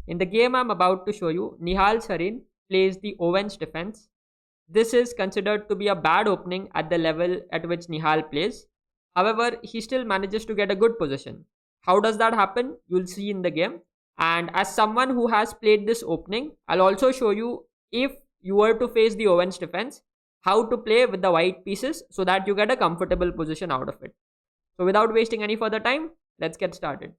In the game I'm about to show you, Nihal Sarin plays the Owens Defense. This is considered to be a bad opening at the level at which Nihal plays. However, he still manages to get a good position. How does that happen? You'll see in the game. And as someone who has played this opening, I'll also show you, if you were to face the Owens defense, how to play with the white pieces so that you get a comfortable position out of it. So without wasting any further time, let's get started.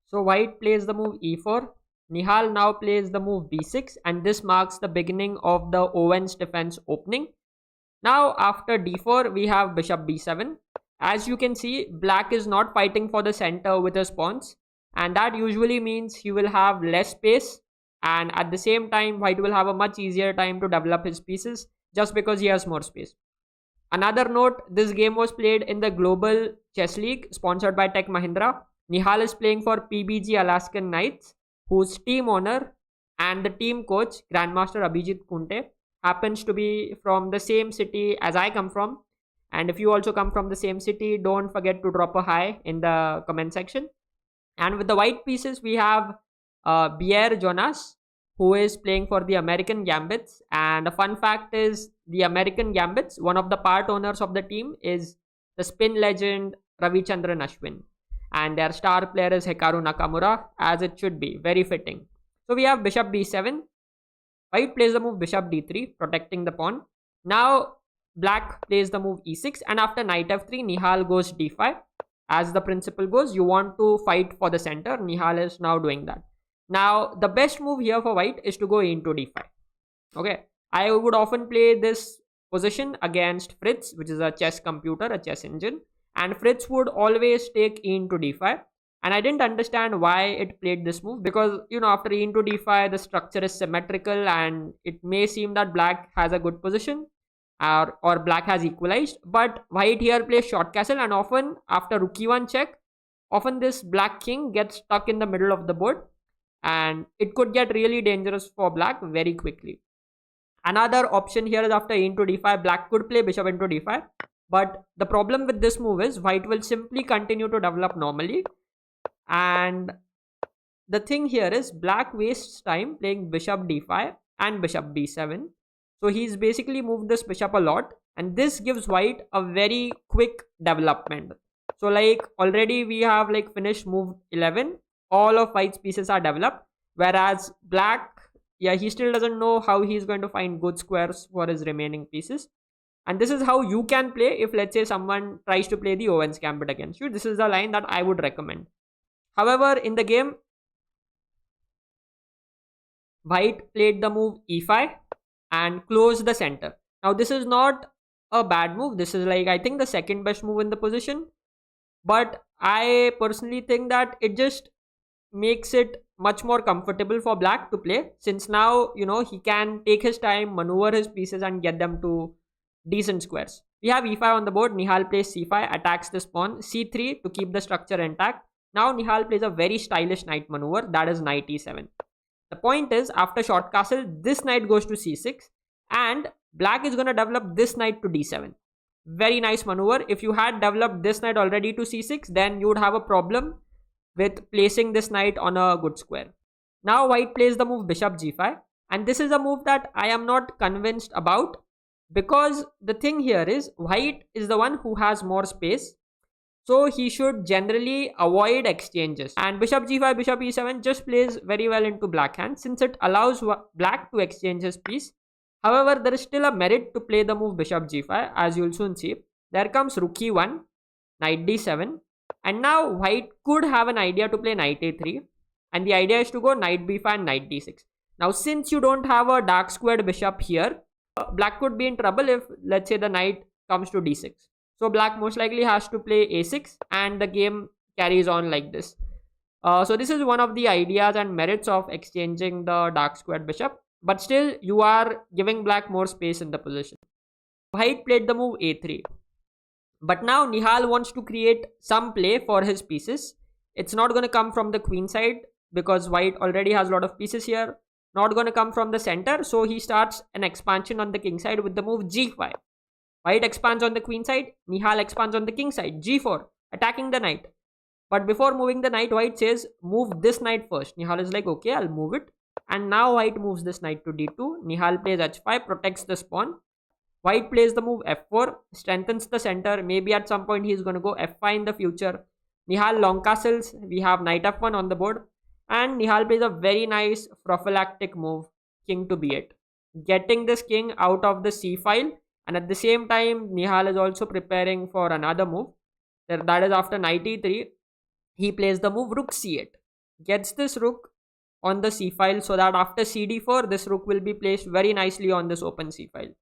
So white plays the move e4. Nihal now plays the move b6, and this marks the beginning of the Owens defense opening. Now after d4, we have bishop b7. As you can see, black is not fighting for the center with his pawns, and that usually means he will have less space, and at the same time white will have a much easier time to develop his pieces just because he has more space. Another note, this game was played in the Global Chess League sponsored by Tech Mahindra. Nihal is playing for PBG Alaskan Knights, whose team owner and the team coach, Grandmaster Abhijit Kunte, happens to be from the same city as I come from. And if you also come from the same city, don't forget to drop a hi in the comment section. And with the white pieces, we have Bjerre Jonas, who is playing for the American Gambits. And a fun fact is, the American Gambits, one of the part owners of the team is the spin legend Ravichandran Ashwin. And their star player is Hikaru Nakamura, as it should be. Very fitting. So we have bishop b7. White plays the move bishop d3, protecting the pawn. Now black plays the move e6, and after knight f3, Nihal goes d5. As the principle goes, you want to fight for the center. Nihal is now doing that. Now the best move here for white is to go into d5. Okay, I would often play this position against Fritz, which is a chess computer, a chess engine, and Fritz would always take e into d5. And I didn't understand why it played this move, because after e into d5, the structure is symmetrical and it may seem that black has a good position, or black has equalized. But white here plays short castle, and often after rook e1 check, often this black king gets stuck in the middle of the board, and it could get really dangerous for black very quickly. Another option here is after e into d5, black could play bishop into d5. But the problem with this move is white will simply continue to develop normally. And the thing here is, black wastes time playing bishop d5 and bishop b7. So he's basically moved this bishop a lot, and this gives white a very quick development. So like already we have like finished move 11. All of white's pieces are developed, whereas black, he still doesn't know how he's going to find good squares for his remaining pieces. And this is how you can play if, let's say, someone tries to play the Owens Gambit against you. This is the line that I would recommend. However, in the game, white played the move e5 and closed the center. Now this is not a bad move. This is like, I think, the second best move in the position. But I personally think that it just makes it much more comfortable for black to play, since now he can take his time, maneuver his pieces, and get them to decent squares. We have e5 on the board. Nihal plays c5, attacks this pawn, c3 to keep the structure intact. Now Nihal plays a very stylish knight maneuver, that is knight e7. The point is, after short castle, this knight goes to c6, and black is going to develop this knight to d7. Very nice maneuver. If you had developed this knight already to c6, then you would have a problem with placing this knight on a good square. Now white plays the move bishop g5, and this is a move that I am not convinced about, because the thing here is, white is the one who has more space, so he should generally avoid exchanges. And bishop g5, bishop e7 just plays very well into black hands, since it allows black to exchange his piece. However, there is still a merit to play the move bishop g5, as you'll soon see. There comes rook e1, knight d7, and now white could have an idea to play knight a3, and the idea is to go knight b5 and knight d6. Now since you don't have a dark squared bishop here, black could be in trouble if, let's say, the knight comes to d6. So black most likely has to play a6, and the game carries on like this. So this is one of the ideas and merits of exchanging the dark squared bishop, but still you are giving black more space in the position. White played the move a3. But now Nihal wants to create some play for his pieces. It's not going to come from the queen side, because white already has a lot of pieces here. Not going to come from the center, so he starts an expansion on the king side with the move g5. White expands on the queen side, Nihal expands on the king side, g4, attacking the knight. But before moving the knight, white says, move this knight first. Nihal is like, okay, I'll move it. And now white moves this knight to d2. Nihal plays h5, protects the pawn. White plays the move f4, strengthens the center. Maybe at some point he's going to go f5 in the future. Nihal long castles. We have knight f1 on the board. And Nihal plays a very nice prophylactic move, king to b8. Getting this king out of the c file. And at the same time, Nihal is also preparing for another move. That is after knight e3. He plays the move rook c8. Gets this rook on the c file so that after cd4, this rook will be placed very nicely on this open c file.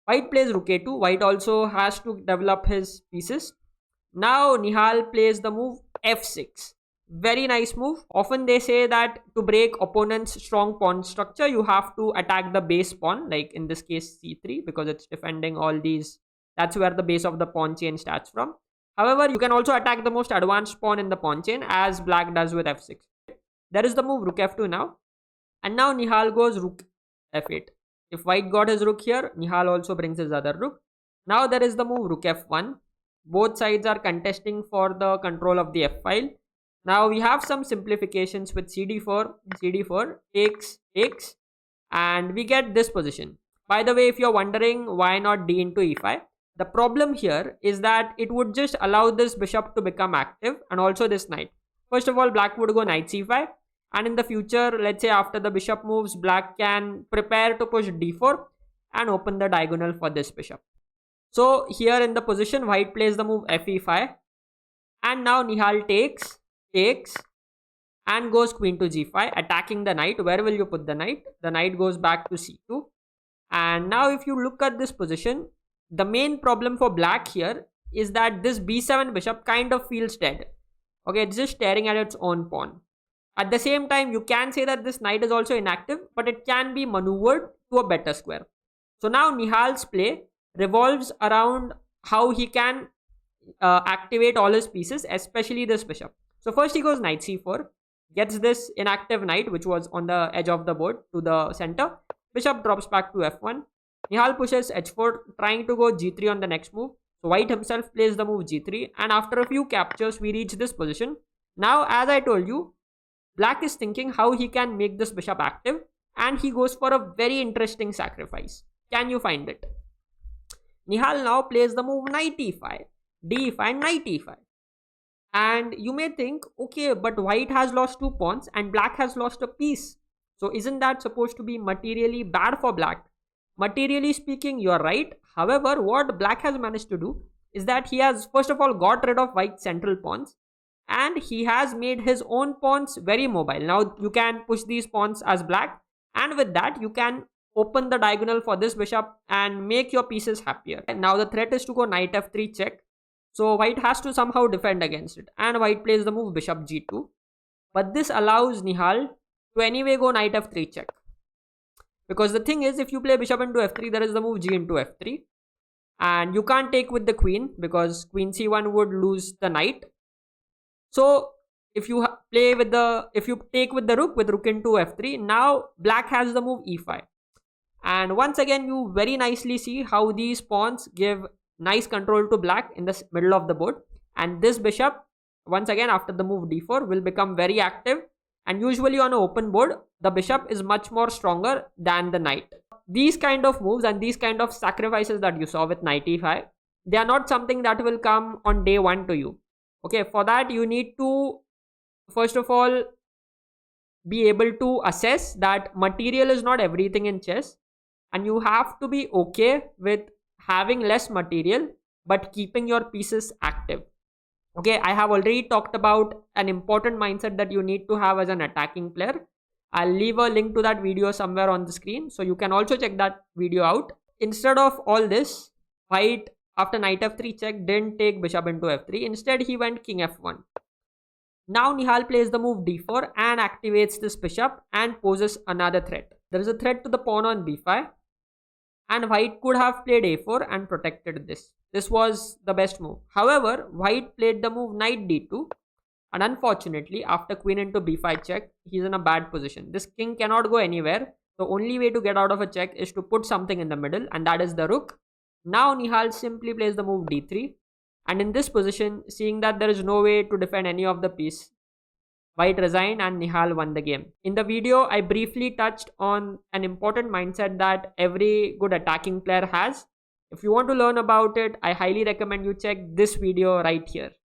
White plays rook a2. White also has to develop his pieces. Now Nihal plays the move f6. Very nice move. Often they say that to break opponent's strong pawn structure, you have to attack the base pawn, like in this case c3, because it's defending all these. That's where the base of the pawn chain starts from. However, you can also attack the most advanced pawn in the pawn chain, as black does with f6. There is the move rook f2 now. And now Nihal goes rook f8. If white got his rook here, Nihal also brings his other rook. Now there is the move rook f1. Both sides are contesting for the control of the f file. Now we have some simplifications with cd4. cd4 takes, and we get this position. By the way, if you're wondering why not d into e5, the problem here is that it would just allow this bishop to become active and also this knight. First of all, black would go knight c5, and in the future, let's say after the bishop moves, black can prepare to push d4 and open the diagonal for this bishop. So here in the position, white plays the move fe5, and now Nihal takes and goes queen to g5, attacking the knight. Where will you put the knight? The knight goes back to c2. And now if you look at this position, the main problem for black here is that this b7 bishop kind of feels dead. Okay, it's just staring at its own pawn. At the same time, you can say that this knight is also inactive, but it can be maneuvered to a better square. So now Nihal's play revolves around how he can activate all his pieces, especially this bishop. So first he goes knight c4, gets this inactive knight which was on the edge of the board to the center. Bishop drops back to f1. Nihal pushes h4, trying to go g3 on the next move. So white himself plays the move g3, and after a few captures we reach this position. Now, as I told you, black is thinking how he can make this bishop active, and he goes for a very interesting sacrifice. Can you find it? Nihal now plays the move knight e5, d5, knight e5. And you may think, okay, but white has lost 2 pawns and black has lost a piece. So isn't that supposed to be materially bad for black? Materially speaking, you're right. However, what black has managed to do is that he has first of all got rid of white's central pawns, and he has made his own pawns very mobile. Now you can push these pawns as black, and with that you can open the diagonal for this bishop and make your pieces happier. And now the threat is to go knight f3 check. So white has to somehow defend against it, and white plays the move bishop g2. But this allows Nihal to anyway go knight f3 check. Because the thing is, if you play bishop into f3, there is the move g into f3. And you can't take with the queen because queen c1 would lose the knight. So if you take with the rook into f3, now black has the move e5. And once again, you very nicely see how these pawns give nice control to black in the middle of the board. And this bishop, once again after the move d4, will become very active. And usually on an open board, the bishop is much more stronger than the knight. These kind of moves and these kind of sacrifices that you saw with knight e5, they are not something that will come on day one to you. Okay, for that you need to first of all be able to assess that material is not everything in chess, and you have to be okay with having less material but keeping your pieces active. Okay, I have already talked about an important mindset that you need to have as an attacking player. I'll leave a link to that video somewhere on the screen, so you can also check that video out. Instead of all this, white after knight f3 check didn't take bishop into f3. Instead, he went king f1. Now Nihal plays the move d4 and activates this bishop and poses another threat. There is a threat to the pawn on b5, and white could have played a4 and protected this. This was the best move. However, white played the move knight d2, and unfortunately after queen into b5 check, he's in a bad position. This king cannot go anywhere. The only way to get out of a check is to put something in the middle, and that is the rook. Now Nihal simply plays the move d3, and in this position, seeing that there is no way to defend any of the piece, White resigned and Nihal won the game. In the video, I briefly touched on an important mindset that every good attacking player has. If you want to learn about it, I highly recommend you check this video right here.